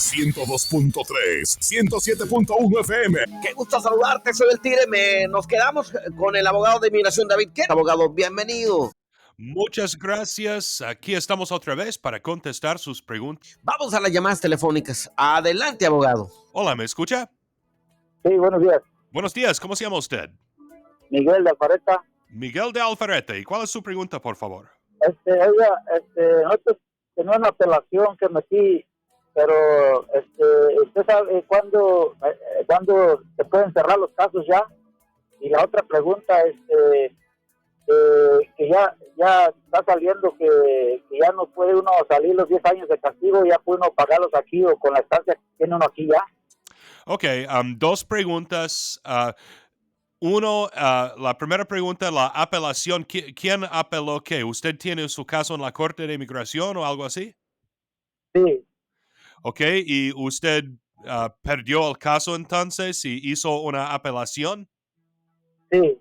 102.3, 107.1 FM. Qué gusto saludarte, soy el Tigre. Nos quedamos con el abogado de inmigración, David. ¿Qué? Abogado, bienvenido. Muchas gracias. Aquí estamos otra vez para contestar sus preguntas. Vamos a las llamadas telefónicas. Adelante, abogado. Hola, ¿me escucha? Sí, buenos días. Buenos días, ¿cómo se llama usted? Miguel de Alfareta. Miguel de Alfarete. ¿Y cuál es su pregunta, por favor? Nosotros tenía una apelación que metí, pero usted sabe cuándo se pueden cerrar los casos ya. Y la otra pregunta es que ya está saliendo que ya no puede uno salir los 10 años de castigo, ya puede uno pagarlos aquí o con la estancia que tiene uno aquí ya. Ok, dos preguntas. La primera pregunta, la apelación. ¿Quién apeló qué? ¿Usted tiene su caso en la Corte de Inmigración o algo así? Sí. Ok, ¿y usted perdió el caso entonces y hizo una apelación? Sí.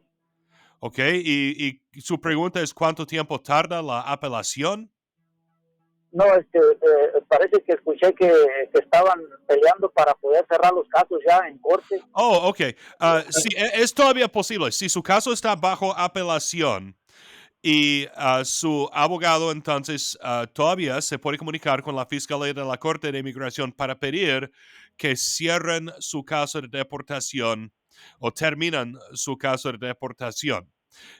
Ok, y su pregunta es ¿cuánto tiempo tarda la apelación? No, parece que escuché que estaban peleando para poder cerrar los casos ya en corte. Oh, ok. Sí, es todavía posible. Si su caso está bajo apelación y su abogado entonces todavía se puede comunicar con la Fiscalía de la Corte de Inmigración para pedir que cierren su caso de deportación o terminan su caso de deportación.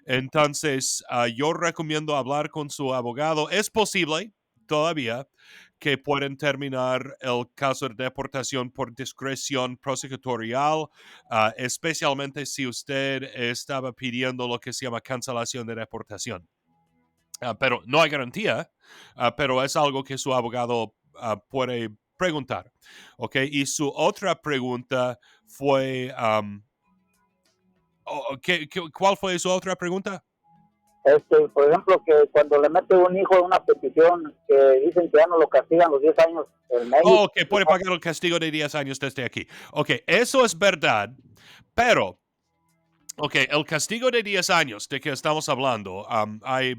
Entonces, yo recomiendo hablar con su abogado. Es posible todavía que pueden terminar el caso de deportación por discreción prosecutorial, especialmente si usted estaba pidiendo lo que se llama cancelación de deportación. Pero no hay garantía, pero es algo que su abogado puede preguntar. ¿Ok? Y su otra pregunta fue... ¿cuál fue su otra pregunta? Por ejemplo, que cuando le mete un hijo a una petición que dicen que ya no lo castigan los 10 años en México. Oh, que puede pagar el castigo de 10 años desde aquí. Ok, eso es verdad, pero, ok, el castigo de 10 años de que estamos hablando, hay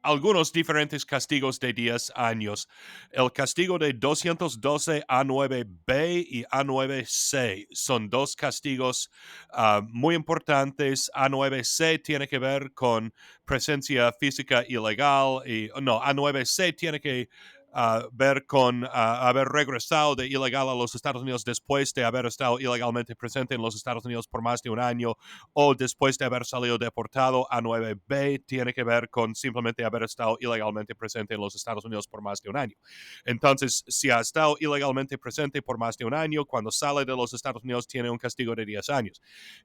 algunos diferentes castigos de 10 años. El castigo de 212 A9B y A9C son dos castigos muy importantes. A9C tiene que ver con presencia física ilegal y no, A9C tiene que ver con haber regresado de ilegal a los Estados Unidos después de haber estado ilegalmente presente en los Estados Unidos por más de un año o después de haber salido deportado. A9B tiene que ver con simplemente haber estado ilegalmente presente en los Estados Unidos por más de un año. Entonces, si ha estado ilegalmente presente por más de un año, cuando sale de los Estados Unidos tiene un castigo de 10 años.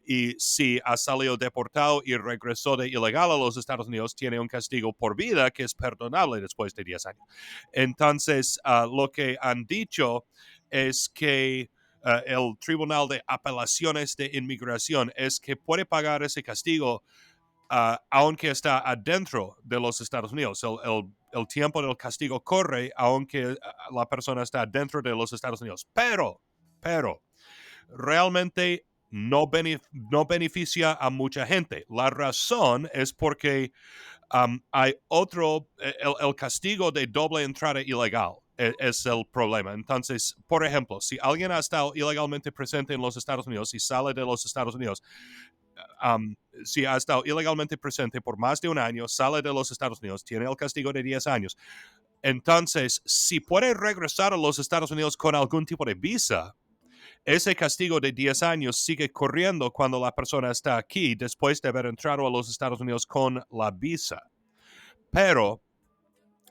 Y si ha salido deportado y regresó de ilegal a los Estados Unidos, tiene un castigo por vida que es perdonable después de 10 años. Entonces, lo que han dicho es que el Tribunal de Apelaciones de Inmigración es que puede pagar ese castigo aunque está adentro de los Estados Unidos. El tiempo del castigo corre aunque la persona está dentro de los Estados Unidos. Pero, realmente no beneficia a mucha gente. La razón es porque hay otro, el castigo de doble entrada ilegal es el problema. Entonces, por ejemplo, si alguien ha estado ilegalmente presente en los Estados Unidos y sale de los Estados Unidos, si ha estado ilegalmente presente por más de un año, sale de los Estados Unidos, tiene el castigo de 10 años. Entonces, si puede regresar a los Estados Unidos con algún tipo de visa, ese castigo de 10 años sigue corriendo cuando la persona está aquí después de haber entrado a los Estados Unidos con la visa. Pero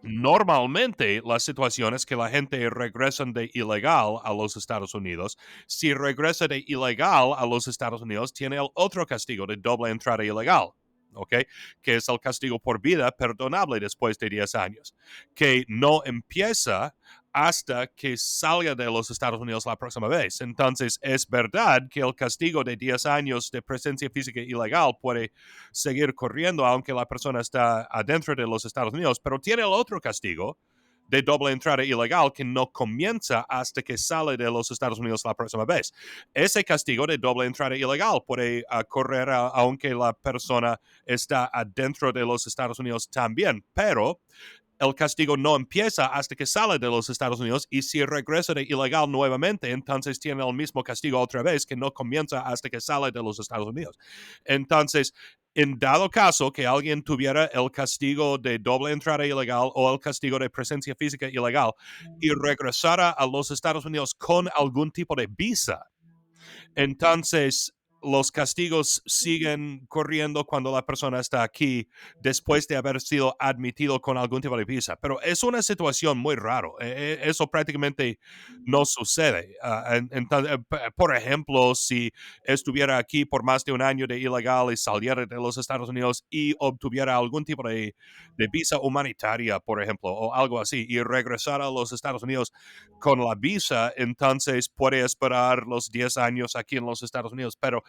normalmente la situación es que la gente regresa de ilegal a los Estados Unidos. Si regresa de ilegal a los Estados Unidos, tiene el otro castigo de doble entrada ilegal. ¿Ok? Que es el castigo por vida perdonable después de 10 años, que no empieza hasta que salga de los Estados Unidos la próxima vez. Entonces, es verdad que el castigo de 10 años de presencia física ilegal puede seguir corriendo aunque la persona está adentro de los Estados Unidos, pero tiene el otro castigo de doble entrada ilegal que no comienza hasta que sale de los Estados Unidos la próxima vez. Ese castigo de doble entrada ilegal puede correr aunque la persona está adentro de los Estados Unidos también, pero el castigo no empieza hasta que sale de los Estados Unidos, y si regresa de ilegal nuevamente, entonces tiene el mismo castigo otra vez, que no comienza hasta que sale de los Estados Unidos. Entonces, en dado caso que alguien tuviera el castigo de doble entrada ilegal o el castigo de presencia física ilegal y regresara a los Estados Unidos con algún tipo de visa, entonces los castigos siguen corriendo cuando la persona está aquí después de haber sido admitido con algún tipo de visa. Pero es una situación muy rara. Eso prácticamente no sucede. Entonces, por ejemplo, si estuviera aquí por más de un año de ilegal y saliera de los Estados Unidos y obtuviera algún tipo de visa humanitaria, por ejemplo, o algo así, y regresara a los Estados Unidos con la visa, entonces puede esperar los 10 años aquí en los Estados Unidos. Pero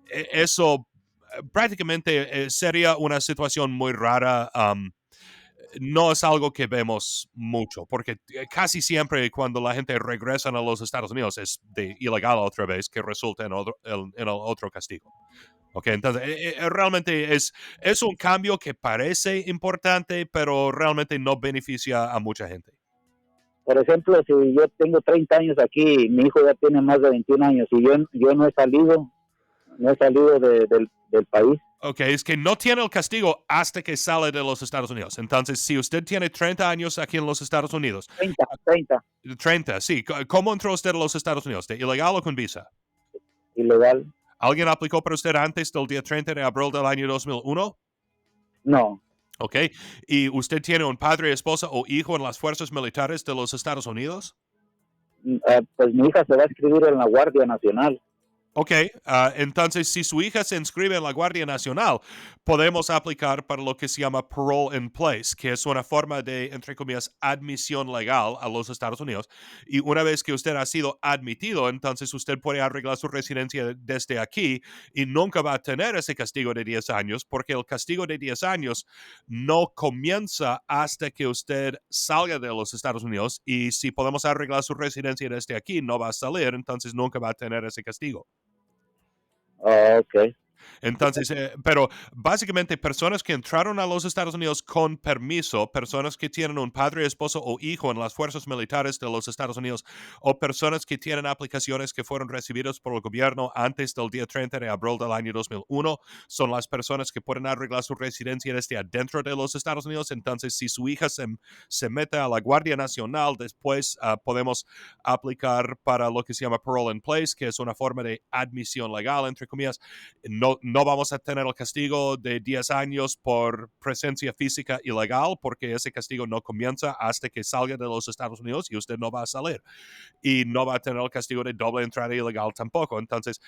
eso prácticamente sería una situación muy rara. No es algo que vemos mucho, porque casi siempre cuando la gente regresa a los Estados Unidos es de ilegal otra vez, que resulta en el otro castigo. Okay, entonces realmente es un cambio que parece importante, pero realmente no beneficia a mucha gente. Por ejemplo, si yo tengo 30 años aquí, mi hijo ya tiene más de 21 años y yo no he salido, del país. Ok, es que no tiene el castigo hasta que sale de los Estados Unidos. Entonces, si usted tiene 30 años aquí en los Estados Unidos. 30. 30, sí. ¿Cómo entró usted a los Estados Unidos? ¿De ilegal o con visa? Ilegal. ¿Alguien aplicó para usted antes del día 30 de abril del año 2001? No. Ok. ¿Y usted tiene un padre, esposa o hijo en las fuerzas militares de los Estados Unidos? Pues mi hija se va a inscribir en la Guardia Nacional. Ok, entonces si su hija se inscribe en la Guardia Nacional, podemos aplicar para lo que se llama parole in place, que es una forma de, entre comillas, admisión legal a los Estados Unidos. Y una vez que usted ha sido admitido, entonces usted puede arreglar su residencia desde aquí y nunca va a tener ese castigo de 10 años, porque el castigo de 10 años no comienza hasta que usted salga de los Estados Unidos, y si podemos arreglar su residencia desde aquí, no va a salir, entonces nunca va a tener ese castigo. Ok. Entonces, pero básicamente personas que entraron a los Estados Unidos con permiso, personas que tienen un padre, esposo o hijo en las fuerzas militares de los Estados Unidos, o personas que tienen aplicaciones que fueron recibidas por el gobierno antes del día 30 de abril del año 2001, son las personas que pueden arreglar su residencia desde adentro de los Estados Unidos. Entonces, si su hija se mete a la Guardia Nacional, después podemos aplicar para lo que se llama parole in place, que es una forma de admisión legal, entre comillas. No vamos a tener el castigo de 10 años por presencia física ilegal, porque ese castigo no comienza hasta que salga de los Estados Unidos y usted no va a salir. Y no va a tener el castigo de doble entrada ilegal tampoco. Entonces,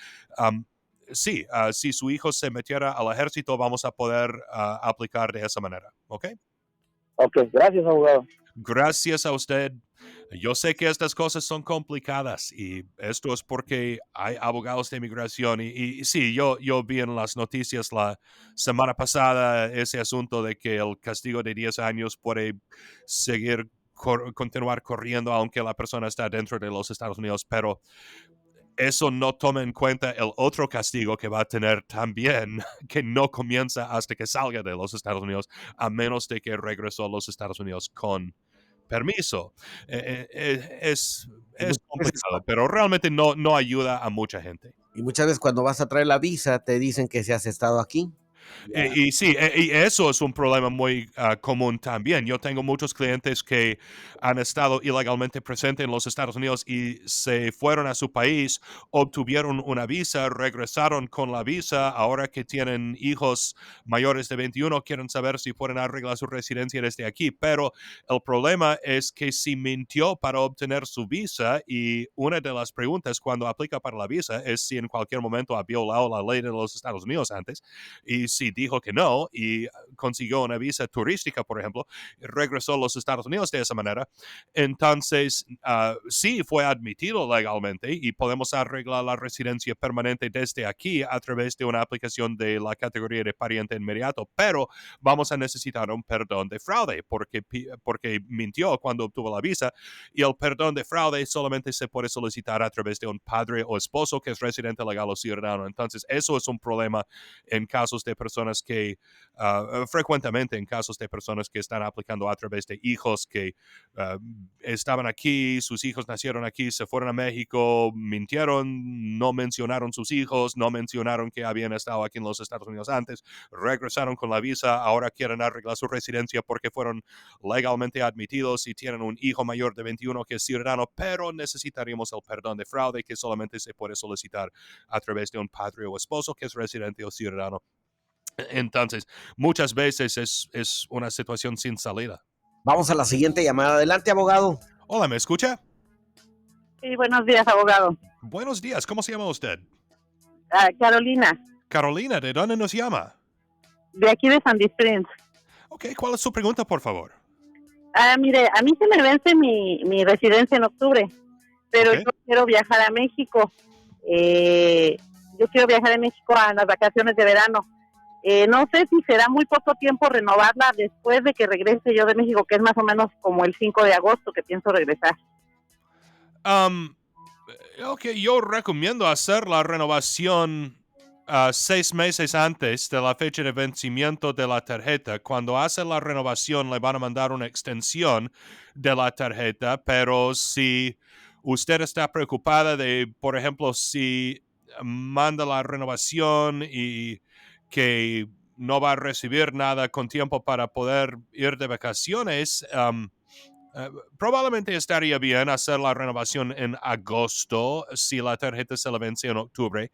sí, si su hijo se metiera al ejército, vamos a poder aplicar de esa manera. ¿Ok? Ok, gracias, abogado. Gracias a usted. Yo sé que estas cosas son complicadas, y esto es porque hay abogados de inmigración. Y sí, yo vi en las noticias la semana pasada ese asunto de que el castigo de 10 años puede continuar corriendo aunque la persona está dentro de los Estados Unidos, pero eso no toma en cuenta el otro castigo que va a tener también, que no comienza hasta que salga de los Estados Unidos, a menos de que regresó a los Estados Unidos con permiso. Es complicado, pero realmente no ayuda a mucha gente. Y muchas veces cuando vas a traer la visa te dicen que si has estado aquí. Y sí, y eso es un problema muy común también. Yo tengo muchos clientes que han estado ilegalmente presentes en los Estados Unidos y se fueron a su país, obtuvieron una visa, regresaron con la visa. Ahora que tienen hijos mayores de 21, quieren saber si pueden arreglar su residencia desde aquí. Pero el problema es que si mintió para obtener su visa, y una de las preguntas cuando aplica para la visa es si en cualquier momento ha violado la ley de los Estados Unidos antes. Y si dijo que no y consiguió una visa turística, por ejemplo, y regresó a los Estados Unidos de esa manera, entonces sí fue admitido legalmente y podemos arreglar la residencia permanente desde aquí a través de una aplicación de la categoría de pariente inmediato, pero vamos a necesitar un perdón de fraude porque mintió cuando obtuvo la visa, y el perdón de fraude solamente se puede solicitar a través de un padre o esposo que es residente legal o ciudadano. Entonces eso es un problema en casos de personas que frecuentemente en casos de personas que están aplicando a través de hijos que estaban aquí, sus hijos nacieron aquí, se fueron a México, mintieron, no mencionaron sus hijos, no mencionaron que habían estado aquí en los Estados Unidos antes, regresaron con la visa, ahora quieren arreglar su residencia porque fueron legalmente admitidos y tienen un hijo mayor de 21 que es ciudadano, pero necesitaríamos el perdón de fraude que solamente se puede solicitar a través de un padre o esposo que es residente o ciudadano. Entonces, muchas veces es una situación sin salida. Vamos a la siguiente llamada. Adelante, abogado. Hola, ¿me escucha? Sí, buenos días, abogado. Buenos días, ¿cómo se llama usted? Carolina, Carolina, ¿de dónde nos llama? de aquí de Sandy Springs. Ok, ¿cuál es su pregunta, por favor? Mire, a mí se me vence mi residencia en octubre, pero Ok. yo quiero viajar a México. Yo quiero viajar a México a las vacaciones de verano. No sé si será muy poco tiempo renovarla después de que regrese yo de México, que es más o menos como el 5 de agosto que pienso regresar. Ok, yo recomiendo hacer la renovación 6 meses antes de la fecha de vencimiento de la tarjeta. Cuando hace la renovación le van a mandar una extensión de la tarjeta, pero si usted está preocupada de, por ejemplo, si manda la renovación y que no va a recibir nada con tiempo para poder ir de vacaciones, probablemente estaría bien hacer la renovación en agosto si la tarjeta se le vence en octubre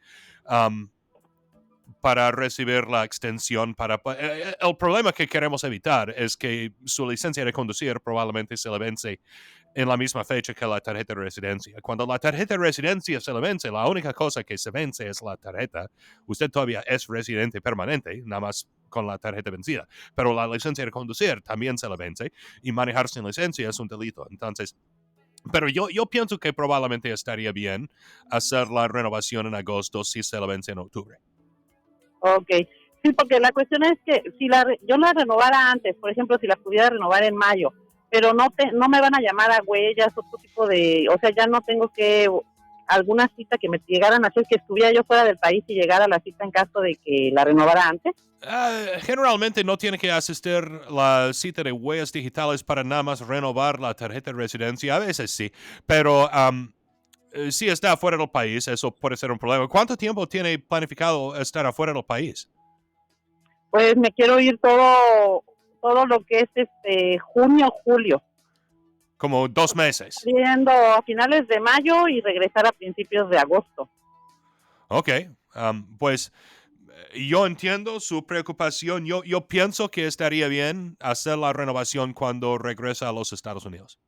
para recibir la extensión. El problema que queremos evitar es que su licencia de conducir probablemente se le vence en la misma fecha que la tarjeta de residencia. Cuando la tarjeta de residencia se le vence, la única cosa que se vence es la tarjeta. Usted todavía es residente permanente, nada más con la tarjeta vencida, pero la licencia de conducir también se le vence y manejar sin licencia es un delito. Entonces, pero yo pienso que probablemente estaría bien hacer la renovación en agosto si se le vence en octubre. Ok. Sí, porque la cuestión es que si yo la renovara antes, por ejemplo, si la pudiera renovar en mayo, pero no me van a llamar a huellas, otro tipo de, o sea, ya no tengo que alguna cita que me llegaran a hacer que estuviera yo fuera del país y llegara a la cita en caso de que la renovara antes. Generalmente no tiene que asistir la cita de huellas digitales para nada más renovar la tarjeta de residencia. A veces sí, pero si está fuera del país, eso puede ser un problema. ¿Cuánto tiempo tiene planificado estar afuera del país? Pues me quiero ir todo lo que es junio, julio. Como 2 meses. Yendo a finales de mayo y regresar a principios de agosto. Ok, pues yo entiendo su preocupación. Yo pienso que estaría bien hacer la renovación cuando regresa a los Estados Unidos.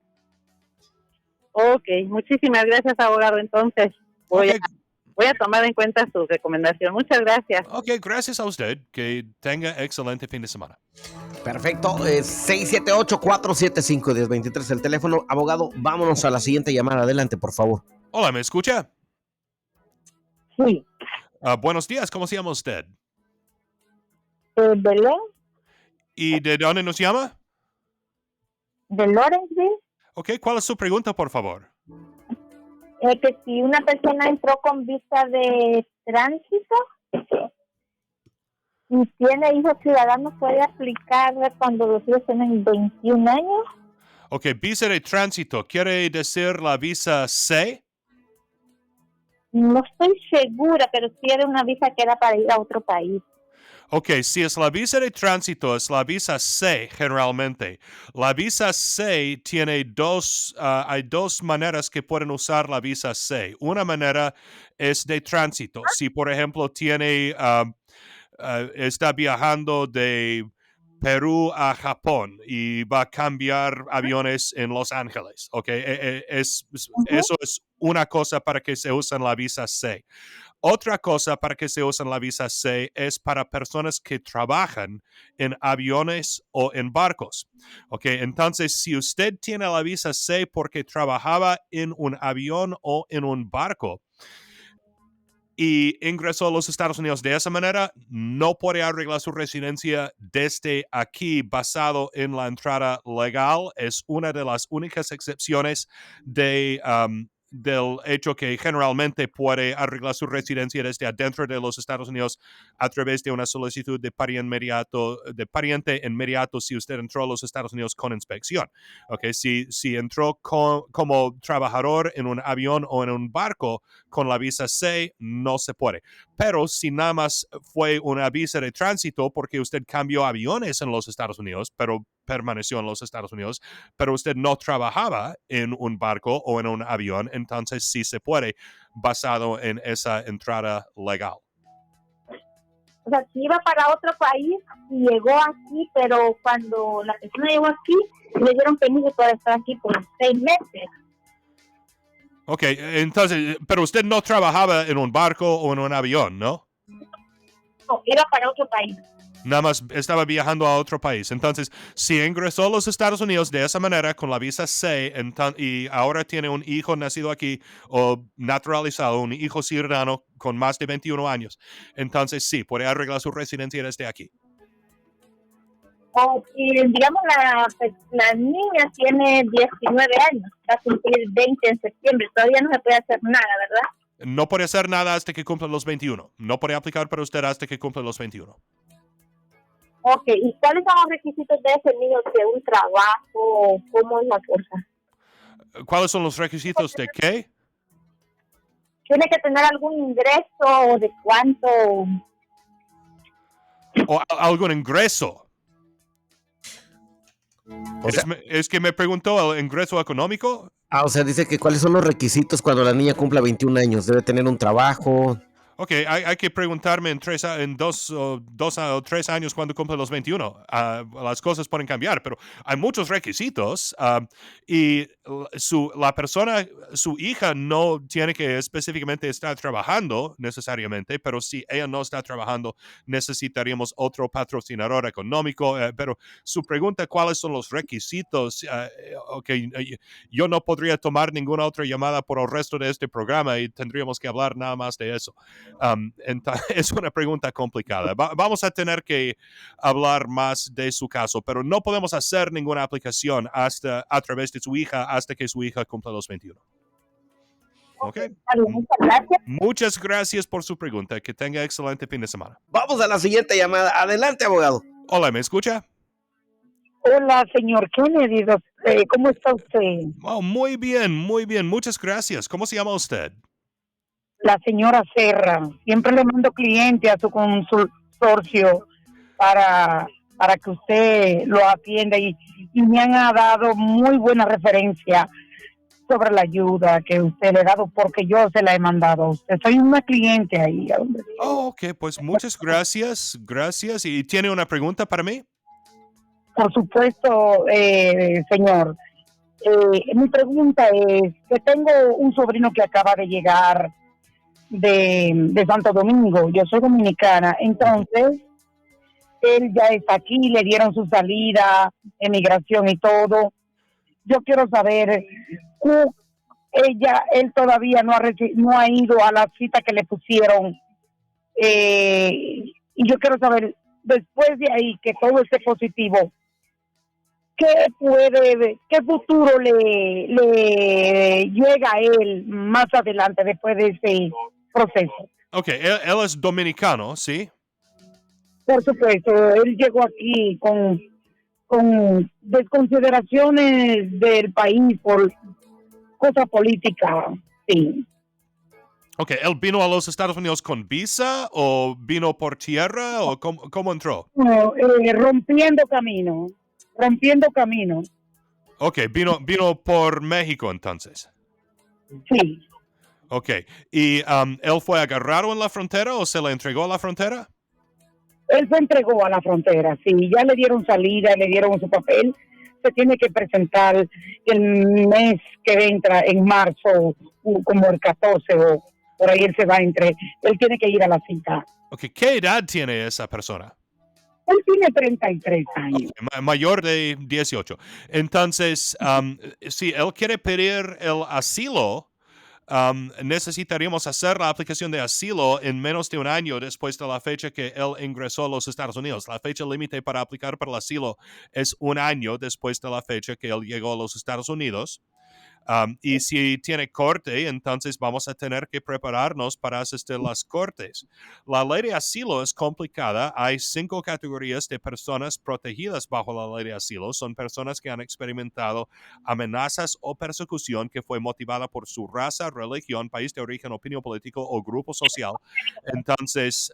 Ok, muchísimas gracias, abogado. Entonces, voy a tomar en cuenta su recomendación. Muchas gracias. Ok, gracias a usted. Que tenga excelente fin de semana. Perfecto. 678-475-1023 el teléfono. Abogado, vámonos a la siguiente llamada. Adelante, por favor. Hola, ¿me escucha? Sí. Buenos días, ¿cómo se llama usted? Belén, ¿Y de dónde nos llama? de Lawrenceville, Ok, ¿cuál es su pregunta, por favor? que si una persona entró con visa de tránsito y tiene hijos ciudadanos, ¿puede aplicar cuando los hijos tienen 21 años? Ok, visa de tránsito, ¿quiere decir la visa C? No estoy segura, pero sí era una visa que era para ir a otro país. Ok, si es la visa de tránsito, es la visa C generalmente. La visa C tiene hay dos maneras que pueden usar la visa C. Una manera es de tránsito. Si, por ejemplo, está viajando de Perú a Japón y va a cambiar aviones en Los Ángeles. Okay, eso es una cosa para que se use la visa C. Otra cosa para que se use la visa C es para personas que trabajan en aviones o en barcos. Okay, entonces, si usted tiene la visa C porque trabajaba en un avión o en un barco, y ingresó a los Estados Unidos de esa manera, no puede arreglar su residencia desde aquí basado en la entrada legal. Es una de las únicas excepciones de del hecho que generalmente puede arreglar su residencia desde adentro de los Estados Unidos a través de una solicitud de pariente inmediato si usted entró a los Estados Unidos con inspección. Okay, si entró como trabajador en un avión o en un barco con la visa C, no se puede. Pero si nada más fue una visa de tránsito porque usted cambió aviones en los Estados Unidos, pero permaneció en los Estados Unidos, pero usted no trabajaba en un barco o en un avión, entonces sí se puede, basado en esa entrada legal. O sea, si iba para otro país y llegó aquí, pero cuando la persona llegó aquí, le dieron permiso para estar aquí por 6 meses. Ok, entonces, pero usted no trabajaba en un barco o en un avión, ¿no? No, era para otro país. Nada más estaba viajando a otro país. Entonces, si ingresó a los Estados Unidos de esa manera con la visa C y ahora tiene un hijo nacido aquí o naturalizado, un hijo ciudadano con más de 21 años, entonces sí, puede arreglar su residencia desde aquí. Y digamos, la niña tiene 19 años, va a cumplir 20 en septiembre, todavía no se puede hacer nada, ¿verdad? No puede hacer nada hasta que cumpla los 21. No puede aplicar para usted hasta que cumpla los 21. Ok, ¿y cuáles son los requisitos de ese niño? ¿De un trabajo? ¿Cómo es la cosa? ¿Cuáles son los requisitos de qué? ¿Tiene que tener algún ingreso o de cuánto? ¿O algún ingreso? O sea, ¿Es que me preguntó el ingreso económico? o sea, dice que cuáles son los requisitos cuando la niña cumpla 21 años. Debe tener un trabajo. Ok, hay que preguntarme en 2 o 3 años cuando cumple los 21. Las cosas pueden cambiar, pero hay muchos requisitos y la persona, su hija no tiene que específicamente estar trabajando necesariamente, pero si ella no está trabajando, necesitaríamos otro patrocinador económico. Pero su pregunta, ¿cuáles son los requisitos? Yo no podría tomar ninguna otra llamada por el resto de este programa y tendríamos que hablar nada más de eso. Es una pregunta complicada. Vamos a tener que hablar más de su caso, pero no podemos hacer ninguna aplicación a través de su hija hasta que su hija cumpla los 21. ¿Ok? Muchas gracias. Muchas gracias por su pregunta. Que tenga excelente fin de semana. Vamos a la siguiente llamada. Adelante, abogado. Hola, ¿me escucha? Hola, señor Kennedy. ¿Cómo está usted? Oh, muy bien, muy bien. Muchas gracias. ¿Cómo se llama usted? La señora Serra. Siempre le mando cliente a su consultorio para que usted lo atienda y me han dado muy buena referencia sobre la ayuda que usted le ha dado porque yo se la he mandado a usted. Soy una cliente ahí. Oh, ok, pues muchas gracias. Gracias. ¿Y tiene una pregunta para mí? Por supuesto, señor. Mi pregunta es que tengo un sobrino que acaba de llegar de Santo Domingo. Yo soy dominicana, entonces él ya está aquí, le dieron su salida, emigración y todo. Yo quiero saber, él todavía no ha ido a la cita que le pusieron, y yo quiero saber, después de ahí, que todo esté positivo, qué futuro le llega a él más adelante después de ese proceso. Ok, él es dominicano, ¿sí? Por supuesto, él llegó aquí con desconsideraciones del país por cosas políticas, sí. Ok, ¿él vino a los Estados Unidos con visa o vino por tierra o cómo entró? No, rompiendo camino. Ok, vino por México entonces. Sí. Ok, ¿y él fue agarrado en la frontera o se le entregó a la frontera? Él se entregó a la frontera, sí, ya le dieron salida, le dieron su papel, se tiene que presentar el mes que entra en marzo, como el 14 o por ahí él tiene que ir a la cita. Ok, ¿qué edad tiene esa persona? Él tiene 33 años. Okay, mayor de 18. Entonces, si él quiere pedir el asilo, necesitaríamos hacer la aplicación de asilo en menos de un año después de la fecha que él ingresó a los Estados Unidos. La fecha límite para aplicar para el asilo es un año después de la fecha que él llegó a los Estados Unidos. Y si tiene corte, entonces vamos a tener que prepararnos para asistir a las cortes. La ley de asilo es complicada. Hay 5 categorías de personas protegidas bajo la ley de asilo. Son personas que han experimentado amenazas o persecución que fue motivada por su raza, religión, país de origen, opinión político o grupo social. Entonces,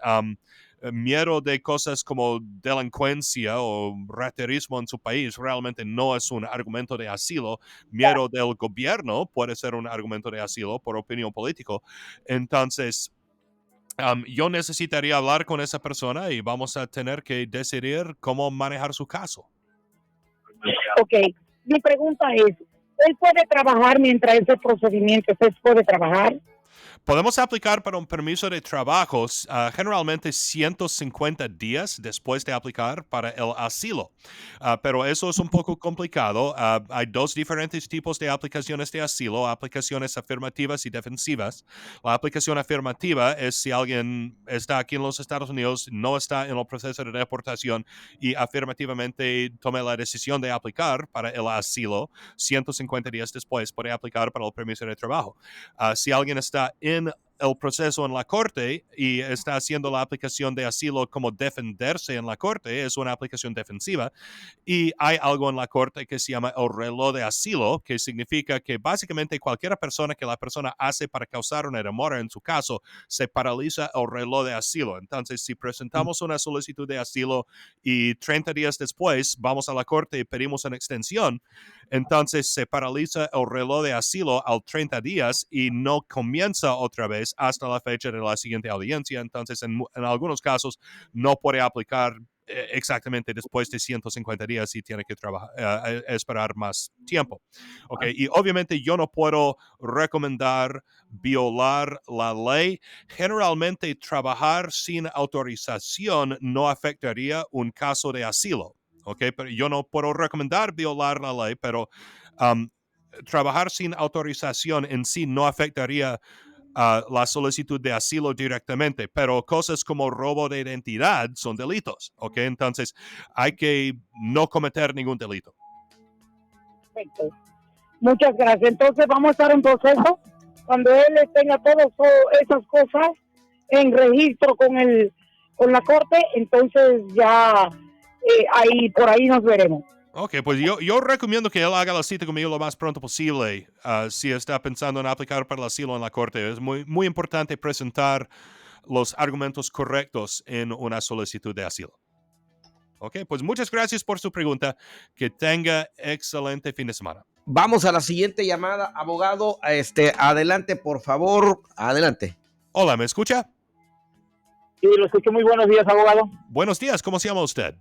miedo de cosas como delincuencia o raterismo en su país realmente no es un argumento de asilo. Miedo del gobierno puede ser un argumento de asilo por opinión político. Entonces, yo necesitaría hablar con esa persona y vamos a tener que decidir cómo manejar su caso. Ok, mi pregunta es, ¿él puede trabajar mientras ese procedimiento se puede trabajar? Podemos aplicar para un permiso de trabajos generalmente 150 días después de aplicar para el asilo. Pero eso es un poco complicado. Hay 2 diferentes tipos de aplicaciones de asilo, aplicaciones afirmativas y defensivas. La aplicación afirmativa es si alguien está aquí en los Estados Unidos, no está en el proceso de deportación y afirmativamente tome la decisión de aplicar para el asilo. 150 días después puede aplicar para el permiso de trabajo. Si alguien está en el proceso en la corte y está haciendo la aplicación de asilo como defenderse en la corte, es una aplicación defensiva. Y hay algo en la corte que se llama el reloj de asilo, que significa que básicamente cualquier persona que la persona hace para causar una demora en su caso, se paraliza el reloj de asilo. Entonces, si presentamos una solicitud de asilo y 30 días después vamos a la corte y pedimos una extensión, entonces se paraliza el reloj de asilo al 30 días y no comienza otra vez hasta la fecha de la siguiente audiencia. Entonces, en algunos casos, no puede aplicar exactamente después de 150 días y tiene que esperar más tiempo. Okay. Y obviamente yo no puedo recomendar violar la ley. Generalmente trabajar sin autorización no afectaría un caso de asilo. Okay, pero yo no puedo recomendar violar la ley, pero trabajar sin autorización en sí no afectaría la solicitud de asilo directamente, pero cosas como robo de identidad son delitos, ¿ok? Entonces hay que no cometer ningún delito. Perfecto. Muchas gracias. Entonces vamos a estar en proceso cuando él tenga todas esas cosas en registro con la corte, entonces ya ahí por ahí nos veremos. Ok, pues yo recomiendo que él haga la cita conmigo lo más pronto posible si está pensando en aplicar para el asilo en la corte. Es muy importante presentar los argumentos correctos en una solicitud de asilo. Ok, pues muchas gracias por su pregunta. Que tenga excelente fin de semana. Vamos a la siguiente llamada, abogado. Adelante, por favor. Adelante. Hola, ¿me escucha? Sí, lo escucho. Muy buenos días, abogado. Buenos días, ¿cómo se llama usted?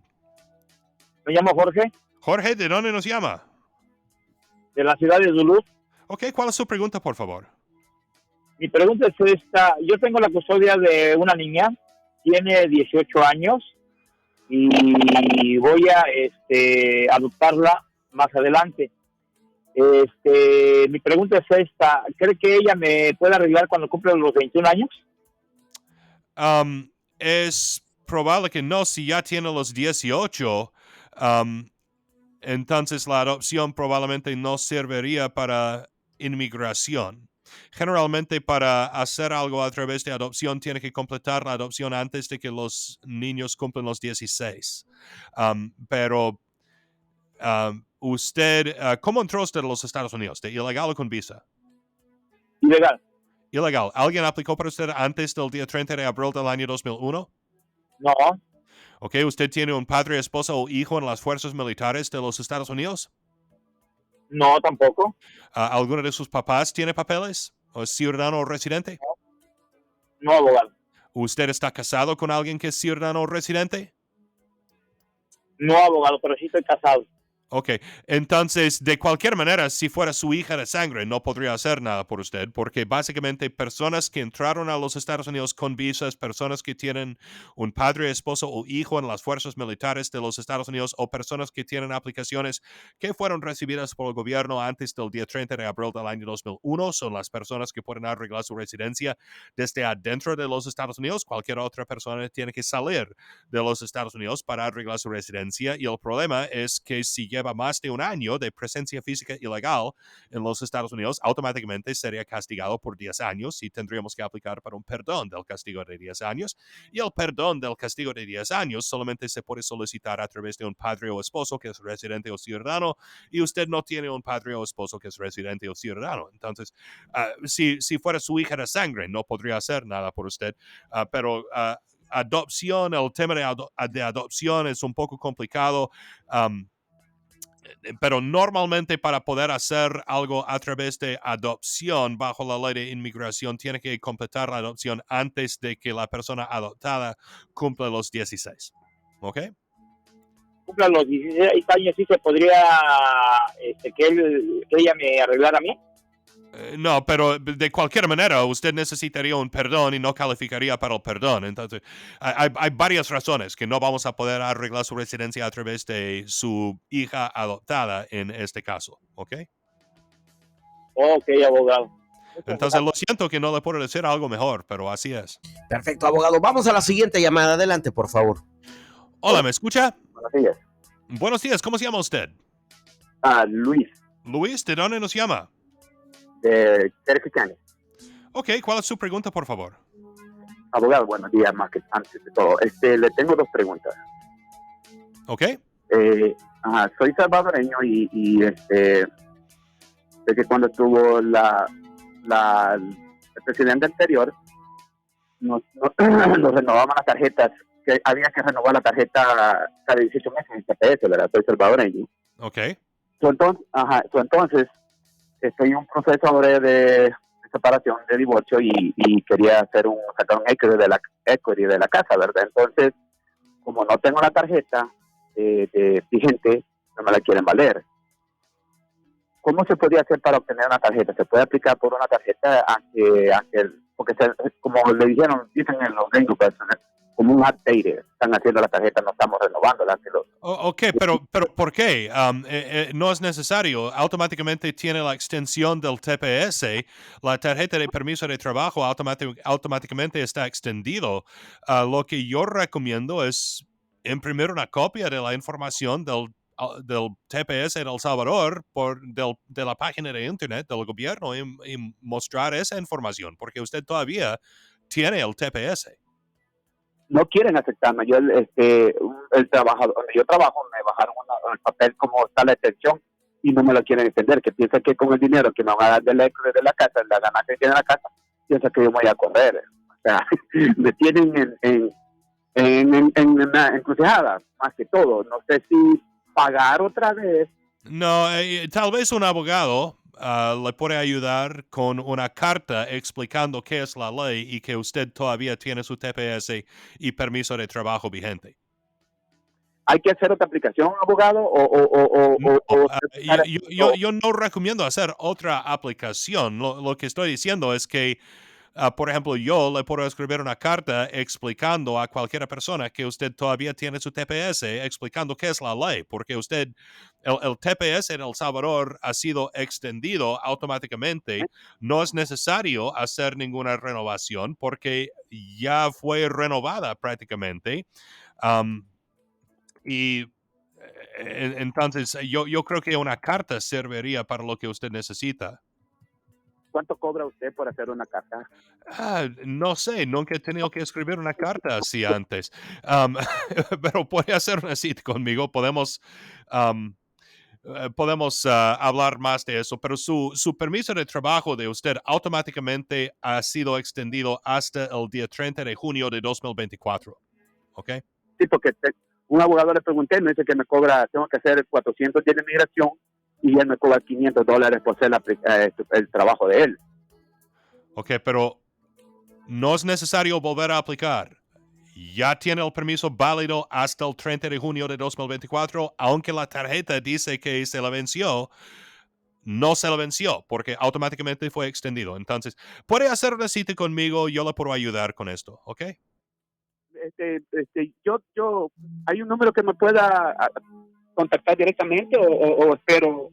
Me llamo Jorge, Jorge, ¿de dónde nos llama? de la ciudad de Duluth. Ok, ¿cuál es su pregunta, por favor? Mi pregunta es esta. Yo tengo la custodia de una niña, tiene 18 años y voy a adoptarla más adelante. Mi pregunta es esta. ¿Cree que ella me puede arreglar cuando cumpla los 21 años? Es probable que no, si ya tiene los 18, entonces la adopción probablemente no serviría para inmigración. Generalmente para hacer algo a través de adopción tiene que completar la adopción antes de que los niños cumplan los 16. Pero usted, ¿cómo entró usted a los Estados Unidos? ¿De ilegal o con visa? Ilegal. Ilegal. ¿Alguien aplicó para usted antes del día 30 de abril del año 2001? No, Ok, ¿usted tiene un padre, esposa o hijo en las fuerzas militares de los Estados Unidos? no, tampoco. ¿Alguno de sus papás tiene papeles? ¿O es ciudadano o residente? No, abogado. ¿Usted está casado con alguien que es ciudadano o residente? No, abogado, pero sí estoy casado. Ok, entonces, de cualquier manera, si fuera su hija de sangre, no podría hacer nada por usted, porque básicamente personas que entraron a los Estados Unidos con visas, personas que tienen un padre, esposo o hijo en las fuerzas militares de los Estados Unidos o personas que tienen aplicaciones que fueron recibidas por el gobierno antes del día 30 de abril del año 2001, son las personas que pueden arreglar su residencia desde adentro de los Estados Unidos. Cualquier otra persona tiene que salir de los Estados Unidos para arreglar su residencia y el problema es que si lleva más de un año de presencia física ilegal en los Estados Unidos, automáticamente sería castigado por 10 años y tendríamos que aplicar para un perdón del castigo de 10 años. Y el perdón del castigo de 10 años solamente se puede solicitar a través de un padre o esposo que es residente o ciudadano, y usted no tiene un padre o esposo que es residente o ciudadano. Entonces, si fuera su hija de sangre, no podría hacer nada por usted, pero adopción, el tema de adopción es un poco complicado, pero normalmente para poder hacer algo a través de adopción bajo la ley de inmigración, tiene que completar la adopción antes de que la persona adoptada cumpla los 16. ¿Ok? Cumpla los 16 años, sí se podría que ella me arreglara a mí. No, pero de cualquier manera usted necesitaría un perdón y no calificaría para el perdón. Entonces, hay varias razones que no vamos a poder arreglar su residencia a través de su hija adoptada en este caso, ¿ok? Ok, abogado. Entonces, lo siento que no le puedo decir algo mejor, pero así es. Perfecto, abogado. Vamos a la siguiente llamada. Adelante, por favor. Hola, ¿me escucha? Buenos días. Buenos días, ¿cómo se llama usted? Luis, Luis, ¿de dónde nos llama? de Cerquicani. Ok, ¿cuál es su pregunta, por favor? Abogado, buenos días, más que antes de todo. Le tengo dos preguntas. Ok. Soy salvadoreño y sé que cuando estuvo el presidente anterior, nos renovaban las tarjetas, que había que renovar la tarjeta cada 18 meses en TPS, ¿verdad? Soy salvadoreño. Ok. Entonces, estoy en un proceso ahora de separación, de divorcio, y quería sacar un equity de la casa, ¿verdad? Entonces, como no tengo la tarjeta vigente, no me la quieren valer. ¿Cómo se podría hacer para obtener una tarjeta? ¿Se puede aplicar por una tarjeta porque como le dicen en los gringos, pues, como un update, están haciendo la tarjeta, no estamos renovándola. Ok, pero ¿por qué? No es necesario. Automáticamente tiene la extensión del TPS. La tarjeta de permiso de trabajo automáticamente está extendido. Lo que yo recomiendo es imprimir una copia de la información del TPS de El Salvador de la página de internet del gobierno y mostrar esa información, porque usted todavía tiene el TPS. No quieren aceptarme. Yo, el trabajador donde yo trabajo, me bajaron el papel como está la extensión y no me lo quieren extender, que piensan que con el dinero que me van a dar del equity de la casa, la ganancia que tiene la casa, piensan que yo me voy a correr. O sea, me tienen en una encrucijada, más que todo. No sé si pagar otra vez. No, tal vez un abogado le puede ayudar con una carta explicando qué es la ley y que usted todavía tiene su TPS y permiso de trabajo vigente. ¿Hay que hacer otra aplicación, abogado? Yo no recomiendo hacer otra aplicación. Lo que estoy diciendo es que, por ejemplo, yo le puedo escribir una carta explicando a cualquier persona que usted todavía tiene su TPS, explicando qué es la ley, porque el TPS en El Salvador ha sido extendido automáticamente. No es necesario hacer ninguna renovación porque ya fue renovada prácticamente. Entonces, yo creo que una carta serviría para lo que usted necesita. ¿Cuánto cobra usted por hacer una carta? No sé, nunca he tenido que escribir una carta así antes. Pero puede hacer una cita conmigo, podemos hablar más de eso, pero su permiso de trabajo de usted automáticamente ha sido extendido hasta el día 30 de junio de 2024. ¿Ok? Sí, porque un abogado le pregunté, me dice que me cobra, tengo que hacer 400 días de migración y él me cobra $500 por hacer el trabajo de él. Ok, pero no es necesario volver a aplicar. Ya tiene el permiso válido hasta el 30 de junio de 2024, aunque la tarjeta dice que se la venció. No se la venció porque automáticamente fue extendido. Entonces, puede hacer una cita conmigo, yo le puedo ayudar con esto, ¿ok? Yo ¿hay un número que me pueda contactar directamente o espero?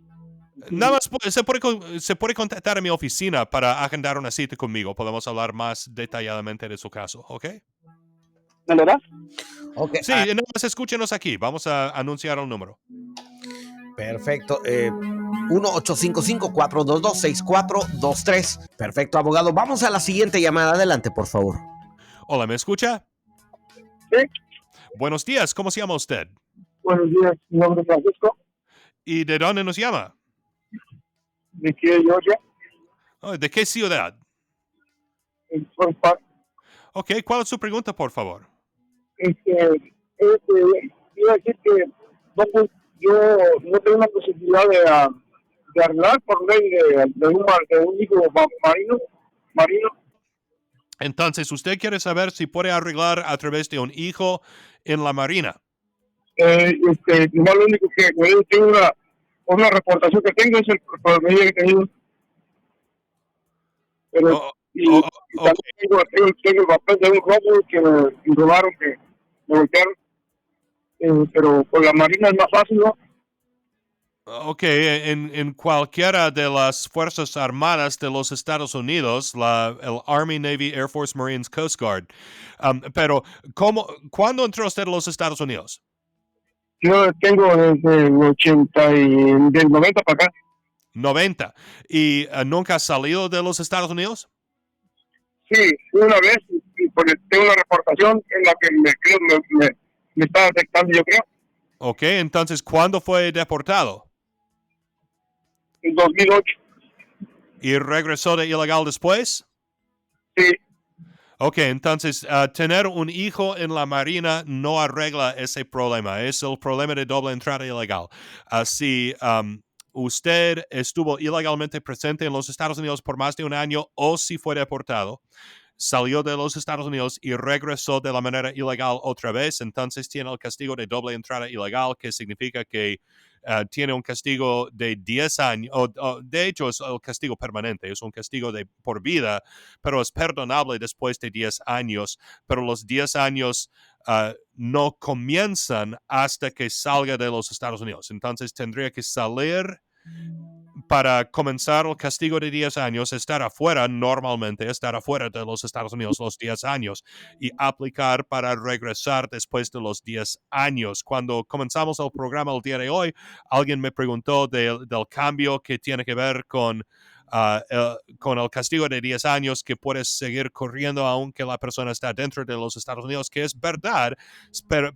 Nada más se puede contactar a mi oficina para agendar una cita conmigo. Podemos hablar más detalladamente de su caso, ¿ok? ¿Me lo das? Ok. Sí, nada más escúchenos aquí. Vamos a anunciar el número. Perfecto. 1-855-422-6423. Perfecto, abogado. Vamos a la siguiente llamada. Adelante, por favor. Hola, ¿me escucha? Sí. Buenos días, ¿cómo se llama usted? Buenos días, mi nombre es Francisco, ¿Y de dónde nos llama? de aquí de Georgia, Oh, ¿de qué ciudad? en Forest Park. Ok, ¿cuál es su pregunta, por favor? Iba a decir que no, pues, yo no tengo una posibilidad de arreglar por ley de un hijo marino. Entonces, usted quiere saber si puede arreglar a través de un hijo en la Marina. Nomás lo único que tengo una reportación que tengo es el promedio que he tenido. Pero, Oh, y oh, oh, ok. también tengo el papel de un robo que me robaron, que me golpearon. Pero por la Marina es más fácil, ¿no? Ok, en cualquiera de las Fuerzas Armadas de los Estados Unidos, el Army, Navy, Air Force, Marines, Coast Guard. Pero, ¿cuándo entró usted a los Estados Unidos? Yo tengo desde el 80 y del 90 para acá. 90. ¿Y nunca ha salido de los Estados Unidos? Sí, una vez, y porque tengo una reportación en la que me está afectando, yo creo, Ok, entonces, ¿cuándo fue deportado? en 2008. ¿Y regresó de ilegal después? Sí, Ok, entonces, tener un hijo en la Marina no arregla ese problema. Es el problema de doble entrada ilegal. Si usted estuvo ilegalmente presente en los Estados Unidos por más de un año o si fue deportado, salió de los Estados Unidos y regresó de la manera ilegal otra vez, entonces tiene el castigo de doble entrada ilegal, que significa que tiene un castigo de 10 años, de hecho es el castigo permanente, es un castigo de por vida, pero es perdonable después de 10 años, pero los 10 años no comienzan hasta que salga de los Estados Unidos. Entonces tendría que salir para comenzar el castigo de 10 años, estar afuera de los Estados Unidos los 10 años y aplicar para regresar después de los 10 años. Cuando comenzamos el programa el día de hoy, alguien me preguntó del cambio que tiene que ver con el castigo de 10 años, que puedes seguir corriendo aunque la persona está dentro de los Estados Unidos, que es verdad,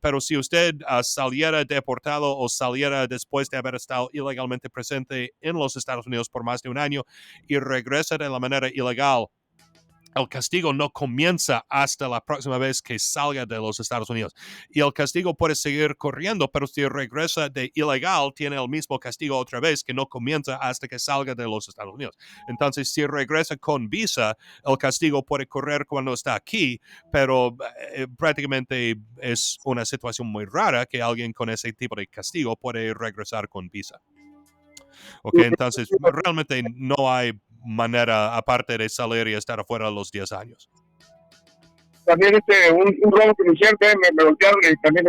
pero si usted saliera deportado o saliera después de haber estado ilegalmente presente en los Estados Unidos por más de un año y regresa de la manera ilegal, el castigo no comienza hasta la próxima vez que salga de los Estados Unidos. Y el castigo puede seguir corriendo, pero si regresa de ilegal, tiene el mismo castigo otra vez, que no comienza hasta que salga de los Estados Unidos. Entonces, si regresa con visa, el castigo puede correr cuando está aquí, pero prácticamente es una situación muy rara que alguien con ese tipo de castigo puede regresar con visa. Ok, entonces realmente no hay manera aparte de salir y estar afuera los 10 años. También un robo que me hicieron, me golpearon, y también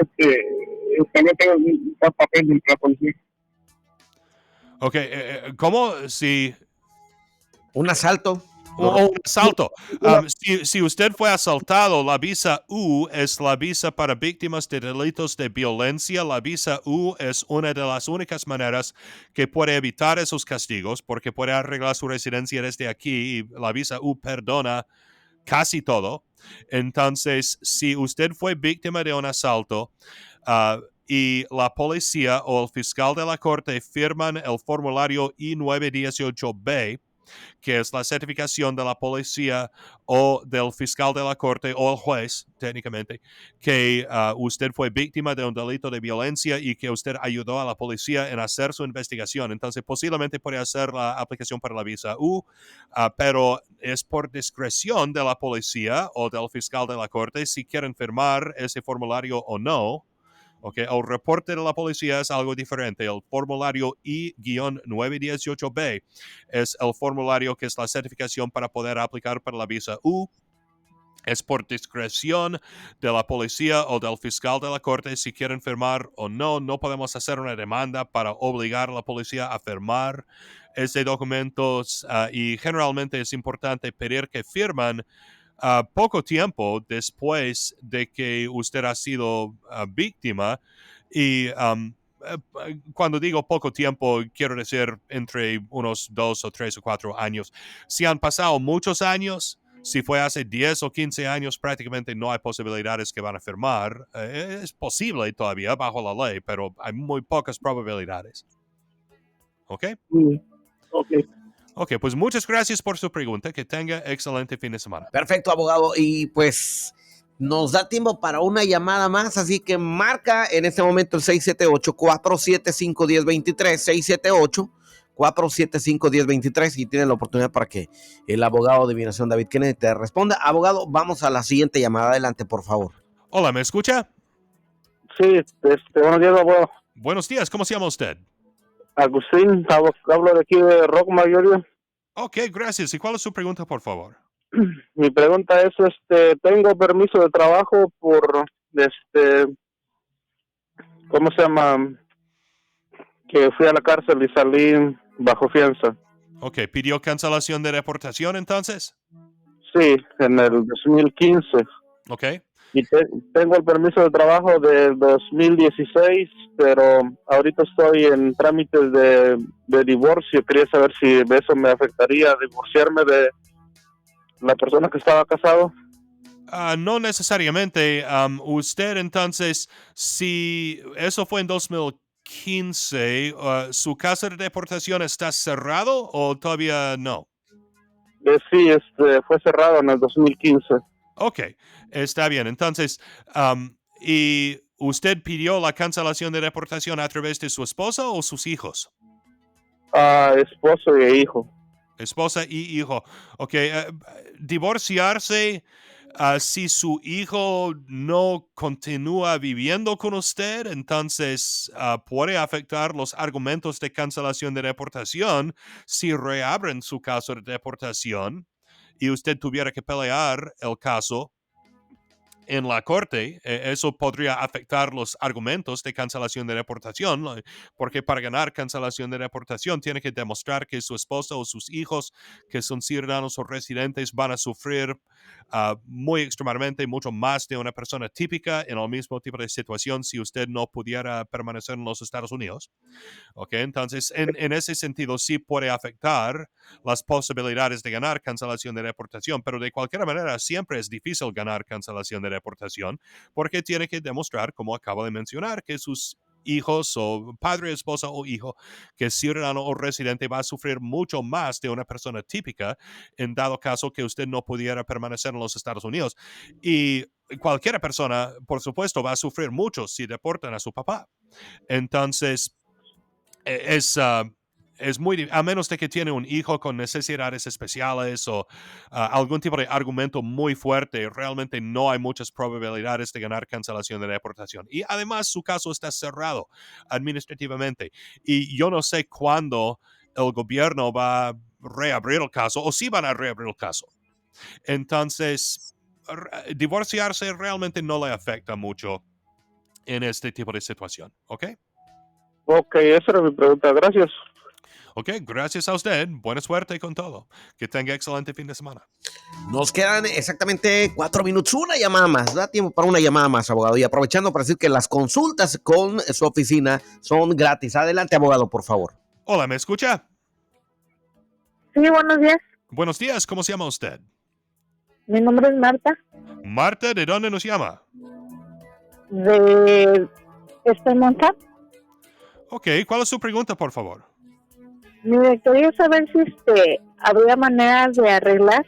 también tengo un papel de la policía. Ok, ¿cómo si Un asalto. un asalto? Si usted fue asaltado, la visa U es la visa para víctimas de delitos de violencia. La visa U es una de las únicas maneras que puede evitar esos castigos, porque puede arreglar su residencia desde aquí y la visa U perdona casi todo. Entonces, si usted fue víctima de un asalto y la policía o el fiscal de la corte firman el formulario I-918B, que es la certificación de la policía o del fiscal de la corte o el juez, técnicamente, que usted fue víctima de un delito de violencia y que usted ayudó a la policía en hacer su investigación. Entonces, posiblemente puede hacer la aplicación para la visa U, pero es por discreción de la policía o del fiscal de la corte si quieren firmar ese formulario o no. Okay, el reporte de la policía es algo diferente. El formulario I-918B es el formulario que es la certificación para poder aplicar para la visa U. Es por discreción de la policía o del fiscal de la corte si quieren firmar o no. No podemos hacer una demanda para obligar a la policía a firmar ese documento y generalmente es importante pedir que firman poco tiempo después de que usted ha sido víctima y cuando digo poco tiempo, quiero decir entre unos 2 o 3 o 4 años. Si han pasado muchos años, si fue hace 10 o 15 años, prácticamente no hay posibilidades que van a firmar. Es posible todavía bajo la ley, pero hay muy pocas probabilidades. ¿Ok? Ok. Ok, pues muchas gracias por su pregunta. Que tenga excelente fin de semana. Perfecto, abogado. Y pues nos da tiempo para una llamada más, así que marca en este momento el 678-475-1023, 678-475-1023 y tiene la oportunidad para que el abogado de Migración David Kennedy te responda. Abogado, vamos a la siguiente llamada. Adelante, por favor. Hola, ¿me escucha? Sí, buenos días, abogado. Buenos días, ¿cómo se llama usted? Agustín, hablo de aquí de Rock Mayorio. Ok, gracias. ¿Y cuál es su pregunta, por favor? Mi pregunta es, tengo permiso de trabajo por, ¿cómo se llama? Que fui a la cárcel y salí bajo fianza. Ok, ¿pidió cancelación de deportación entonces? Sí, en el 2015. Ok. Y tengo el permiso de trabajo del 2016, pero ahorita estoy en trámites de divorcio. Quería saber si eso me afectaría divorciarme de la persona que estaba casado. No necesariamente. Usted entonces, si eso fue en 2015, ¿su caso de deportación está cerrado o todavía no? Sí, fue cerrado en el 2015. Ok, está bien. Entonces, ¿y usted pidió la cancelación de deportación a través de su esposa o sus hijos? Esposo y hijo. Esposa y hijo. Ok, divorciarse si su hijo no continúa viviendo con usted, entonces puede afectar los argumentos de cancelación de deportación si reabren su caso de deportación y usted tuviera que pelear el caso en la corte. Eso podría afectar los argumentos de cancelación de deportación, porque para ganar cancelación de deportación tiene que demostrar que su esposa o sus hijos que son ciudadanos o residentes van a sufrir muy extremadamente mucho más de una persona típica en el mismo tipo de situación si usted no pudiera permanecer en los Estados Unidos. Ok, entonces en ese sentido sí puede afectar las posibilidades de ganar cancelación de deportación, pero de cualquier manera siempre es difícil ganar cancelación de deportación porque tiene que demostrar, como acabo de mencionar, que sus hijos o padre, esposa o hijo que es ciudadano o residente va a sufrir mucho más de una persona típica en dado caso que usted no pudiera permanecer en los Estados Unidos. Y cualquier persona, por supuesto, va a sufrir mucho si deportan a su papá. Entonces, es muy, a menos de que tiene un hijo con necesidades especiales o algún tipo de argumento muy fuerte, realmente no hay muchas probabilidades de ganar cancelación de deportación. Y además su caso está cerrado administrativamente. Y yo no sé cuándo el gobierno va a reabrir el caso o si van a reabrir el caso. Entonces, divorciarse realmente no le afecta mucho en este tipo de situación, ¿ok? Ok, esa era mi pregunta. Gracias. Ok, gracias a usted. Buena suerte con todo. Que tenga excelente fin de semana. Nos quedan exactamente 4 minutos, una llamada más, da tiempo para una llamada más, abogado. Y aprovechando para decir que las consultas con su oficina son gratis. Adelante, abogado, por favor. Hola, ¿me escucha? Sí, buenos días. Buenos días, ¿cómo se llama usted? Mi nombre es Marta, Marta, ¿de dónde nos llama? de Monta. Ok, ¿cuál es su pregunta, por favor? Mire, quería saber si habría manera de arreglar